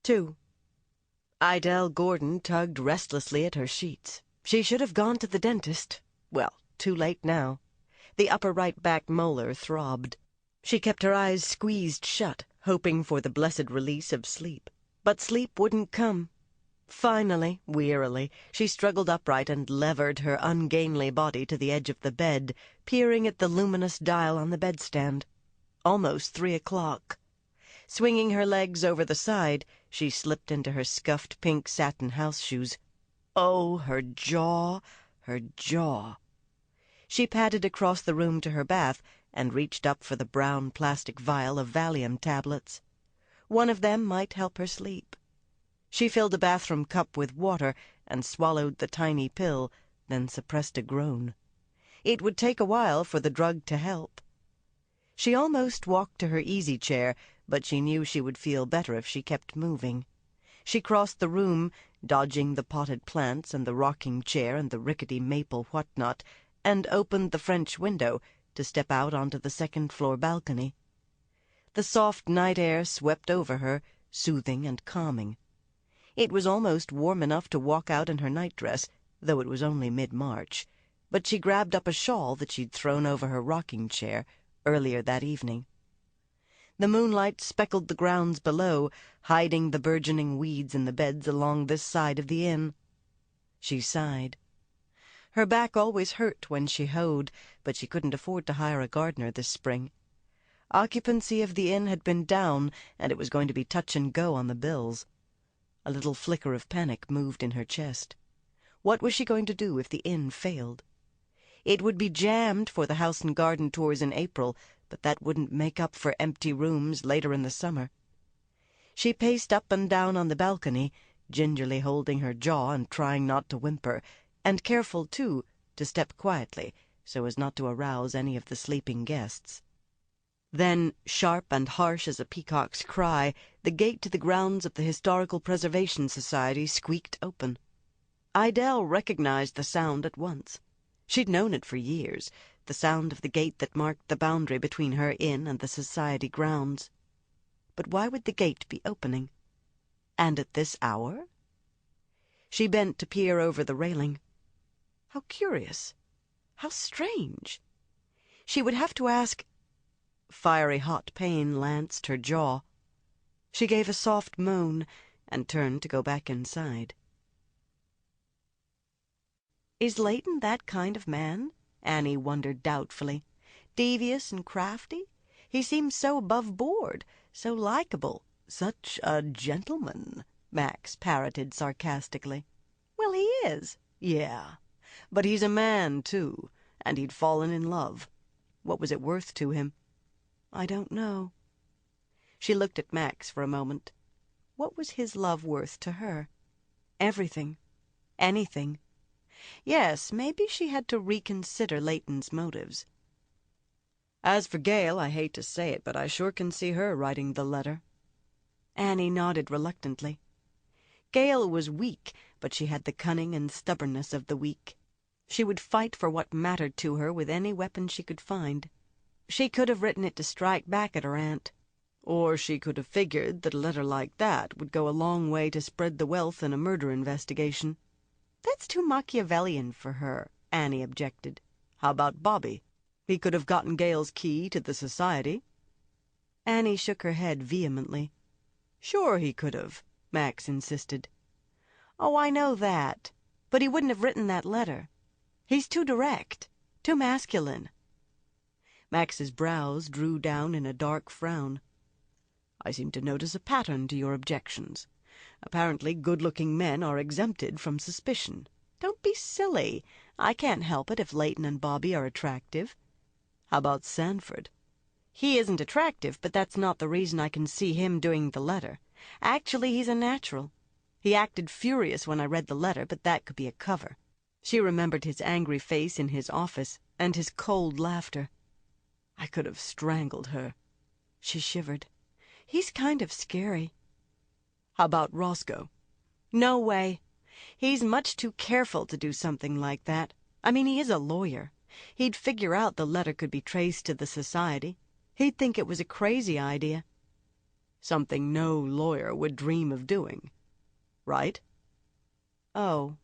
2. Idelle Gordon tugged restlessly at her sheets. She should have gone to the dentist. Well, too late now. The upper right back molar throbbed. She kept her eyes squeezed shut, hoping for the blessed release of sleep. But sleep wouldn't come. Finally, wearily, she struggled upright and levered her ungainly body to the edge of the bed, peering at the luminous dial on the bedstand. Almost 3 o'clock. Swinging her legs over the side, she slipped into her scuffed pink satin house shoes. Oh, her jaw, her jaw. She padded across the room to her bath and reached up for the brown plastic vial of Valium tablets. One of them might help her sleep. She filled a bathroom cup with water and swallowed the tiny pill, then suppressed a groan. It would take a while for the drug to help. She almost walked to her easy chair, but she knew she would feel better if she kept moving. She crossed the room, dodging the potted plants and the rocking chair and the rickety maple whatnot, and opened the French window to step out onto the second-floor balcony. The soft night air swept over her, soothing and calming. It was almost warm enough to walk out in her nightdress, though it was only mid-March, but she grabbed up a shawl that she'd thrown over her rocking chair earlier that evening. The moonlight speckled the grounds below, hiding the burgeoning weeds in the beds along this side of the inn. She sighed. Her back always hurt when she hoed, but she couldn't afford to hire a gardener this spring. Occupancy of the inn had been down, and it was going to be touch and go on the bills. A little flicker of panic moved in her chest. What was she going to do if the inn failed? It would be jammed for the house and garden tours in April, but that wouldn't make up for empty rooms later in the summer. She paced up and down on the balcony, gingerly holding her jaw and trying not to whimper, and careful, too, to step quietly so as not to arouse any of the sleeping guests. Then, sharp and harsh as a peacock's cry, the gate to the grounds of the Historical Preservation Society squeaked open. Idelle recognized the sound at once. She'd known it for years, the sound of the gate that marked the boundary between her inn and the society grounds. But why would the gate be opening? And at this hour? She bent to peer over the railing. How curious. How strange. She would have to ask. Fiery hot pain lanced her jaw. She gave a soft moan and turned to go back inside. Is Leighton that kind of man? Annie wondered doubtfully. Devious and crafty? He seems so above board, so likable. Such a gentleman, Max parroted sarcastically. Well, he is. Yeah. But he's a man, too, and he'd fallen in love. What was it worth to him? I don't know. She looked at Max for a moment. What was his love worth to her? Everything. Anything. Yes, maybe she had to reconsider Leighton's motives. As for Gail, I hate to say it, but I sure can see her writing the letter. Annie nodded reluctantly. Gail was weak, but she had the cunning and stubbornness of the weak. She would fight for what mattered to her with any weapon she could find. She could have written it to strike back at her aunt. Or she could have figured that a letter like that would go a long way to spread the wealth in a murder investigation. That's too Machiavellian for her, Annie objected. How about Bobby? He could have gotten Gail's key to the society. Annie shook her head vehemently. Sure he could have, Max insisted. Oh, I know that. But he wouldn't have written that letter. He's too direct, too masculine. Max's brows drew down in a dark frown. I seem to notice a pattern to your objections. Apparently good-looking men are exempted from suspicion. Don't be silly. I can't help it if Leighton and Bobby are attractive. How about Sanford? He isn't attractive, but that's not the reason I can see him doing the letter. Actually, he's a natural. He acted furious when I read the letter, but that could be a cover. She remembered his angry face in his office and his cold laughter. I could have strangled her. She shivered. He's kind of scary. How about Roscoe? No way. He's much too careful to do something like that. I mean, he is a lawyer. He'd figure out the letter could be traced to the society. He'd think it was a crazy idea. Something no lawyer would dream of doing. Right? Oh,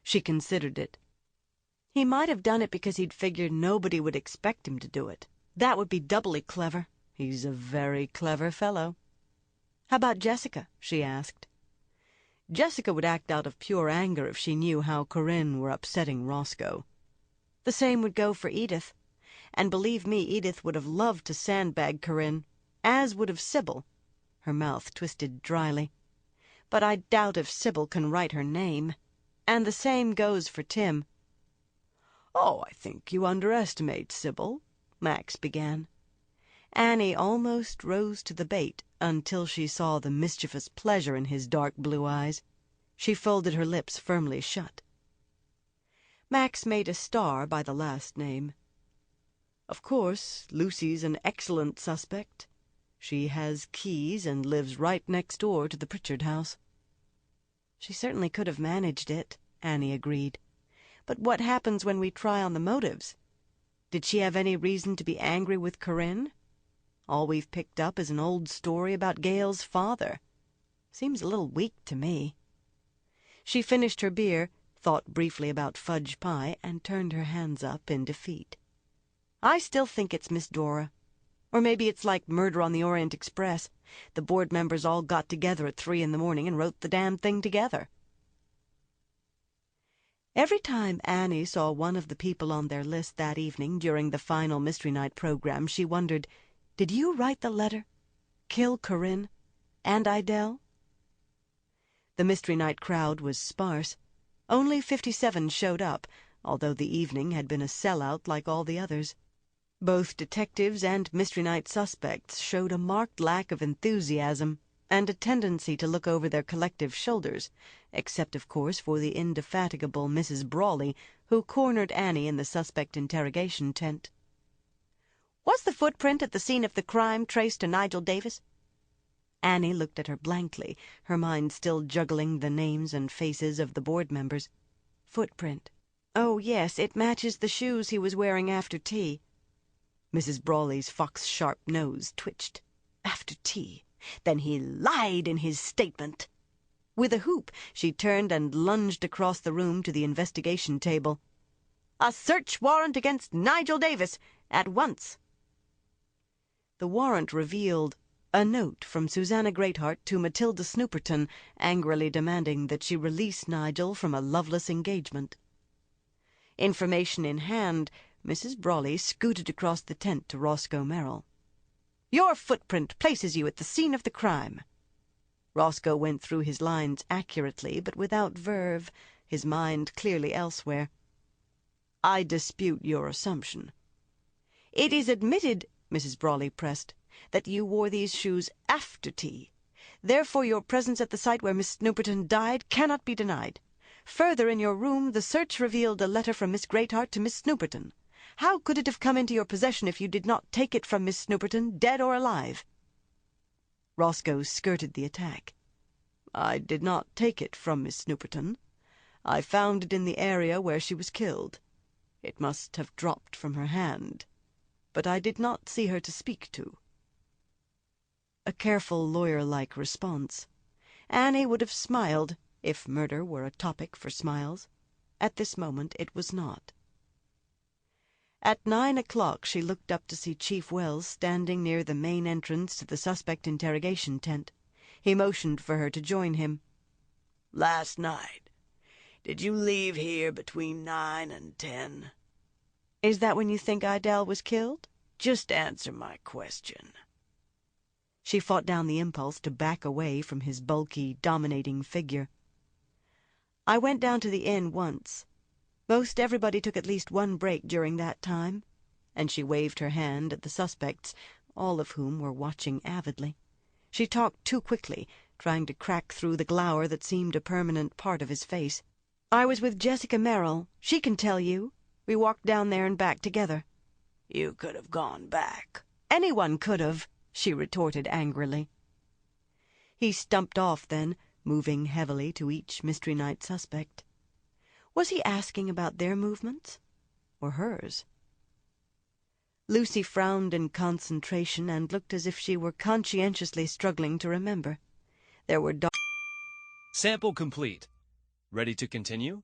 she considered it. He might have done it because he'd figured nobody would expect him to do it. That would be doubly clever. He's a very clever fellow. How about Jessica? She asked. Jessica would act out of pure anger if she knew how Corinne were upsetting Roscoe. The same would go for Edith. And believe me, Edith would have loved to sandbag Corinne, as would have Sybil. Her mouth twisted dryly. But I doubt if Sybil can write her name. And the same goes for Tim. "Oh, I think you underestimate Sybil," Max began. Annie almost rose to the bait until she saw the mischievous pleasure in his dark blue eyes. She folded her lips firmly shut. Max made a star by the last name. "Of course, Lucy's an excellent suspect. She has keys and lives right next door to the Pritchard house." "She certainly could have managed it," Annie agreed. "But what happens when we try on the motives? Did she have any reason to be angry with Corinne? All we've picked up is an old story about Gail's father. Seems a little weak to me." She finished her beer, thought briefly about fudge pie, and turned her hands up in defeat. "I still think it's Miss Dora. Or maybe it's like Murder on the Orient Express. The board members all got together at 3 a.m. and wrote the damn thing together." Every time Annie saw one of the people on their list that evening during the final Mystery Night program, she wondered, did you write the letter? Kill Corinne? And Idelle? The Mystery Night crowd was sparse. Only 57 showed up, although the evening had been a sellout like all the others. Both detectives and Mystery Night suspects showed a marked lack of enthusiasm and a tendency to look over their collective shoulders, except, of course, for the indefatigable Mrs. Brawley, who cornered Annie in the suspect interrogation tent. "Was the footprint at the scene of the crime traced to Nigel Davis?" Annie looked at her blankly, her mind still juggling the names and faces of the board members. "Footprint. Oh, yes, it matches the shoes he was wearing after tea." Mrs. Brawley's fox-sharp nose twitched. After tea. Then he lied in his statement. With a whoop, she turned and lunged across the room to the investigation table. "A search warrant against Nigel Davis, at once." The warrant revealed a note from Susanna Greatheart to Matilda Snooperton, angrily demanding that she release Nigel from a loveless engagement. Information in hand, Mrs. Brawley scooted across the tent to Roscoe Merrill. "Your footprint places you at the scene of the crime." Roscoe went through his lines accurately, but without verve, his mind clearly elsewhere. "I dispute your assumption." "It is admitted," Mrs. Brawley pressed, "that you wore these shoes after tea. Therefore your presence at the site where Miss Snooperton died cannot be denied. Further, in your room, the search revealed a letter from Miss Greatheart to Miss Snooperton. How could it have come into your possession if you did not take it from Miss Snooperton, dead or alive?" Roscoe skirted the attack. "I did not take it from Miss Snooperton. I found it in the area where she was killed. It must have dropped from her hand. But I did not see her to speak to." A careful lawyer-like response. Annie would have smiled if murder were a topic for smiles. At this moment it was not. At 9 o'clock she looked up to see Chief Wells standing near the main entrance to the suspect interrogation tent. He motioned for her to join him. "Last night, did you leave here between 9 and 10? "Is that when you think Idelle was killed?" Just answer my question." She fought down the impulse to back away from his bulky, dominating figure. "I went down to the inn once. Most everybody took at least one break during that time," and she waved her hand at the suspects, all of whom were watching avidly. She talked too quickly, trying to crack through the glower that seemed a permanent part of his face. "I was with Jessica Merrill. She can tell you. We walked down there and back together." "You could have gone back." "Anyone could have," she retorted angrily. He stumped off then, moving heavily to each Mystery Night suspect. Was he asking about their movements? Or hers? Lucy frowned in concentration and looked as if she were conscientiously struggling to remember. There were Sample complete. Ready to continue?